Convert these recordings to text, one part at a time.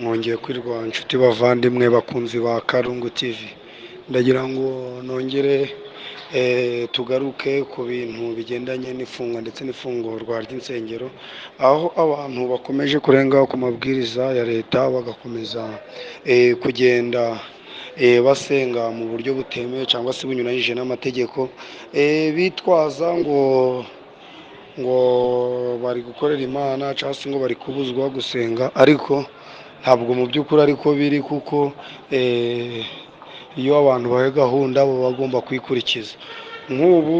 mwongeye kwirwa inshuti bavandimwe bakunzi ba Karungu TV, ndagira ngo nongere tugaruke ku bintu bigendanye n'ifungwa ndetse n'ifungurwa ry'insengero, aho abantu bakomeje kurenga ku mabwiriza ya leta bagakomeza kugenda basenga mu buryo butemewe cyangwa se bunyuranyije n'amategeko, bitwaza ngo bari gukorera Imana cyangwa se ngo bari kubuzwa gusenga, ariko ntabwo mu by'ukuri ariko biri, kuko iyo abantu bahaye gahunda baba bagomba kuyikurikiza. Nk'ubu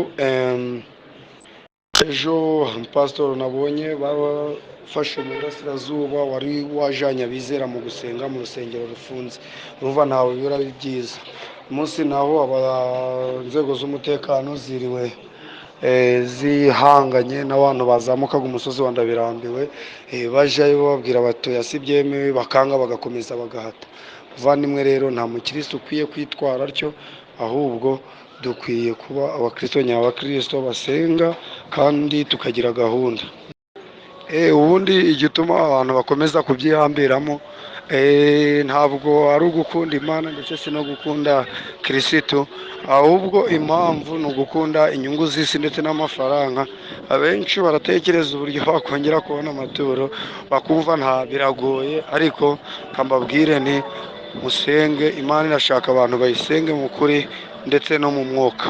ejo hari umupasitori nabonye bafashe mu burasirazuba wari wajyanye abizera mu gusenga mu rusengero rufunze, urumva ntawe biba ari byiza. Umunsi naho inzego z'umutekano ziriwe zihanganye n'abantu bazamukaga umusozi wa Ndabirambiwe, bajyayo bababwira batoya si byemewe, bakanga bagakomeza bagahata. Muvandimwe rero, nta mukristo ukwiye kwitwara atyo, ahubwo dukwiye kuba abakristo nyabakristo basenga kandi tukagira gahunda. Ubundi igituma abantu bakomeza kubyihambiramo ntabwo ari ugukunda Imana ndetse si no gukunda Kristo, ahubwo impamvu ni ugukunda inyungu z'isi ndetse n'amafaranga. Abenshi baratekereza uburyo bakongera kubona amaturo, bakumva nta biragoye, ariko kambabwire nti musenge, Imana irashaka abantu bayisenge mu kuri ndetse no mu mwuka.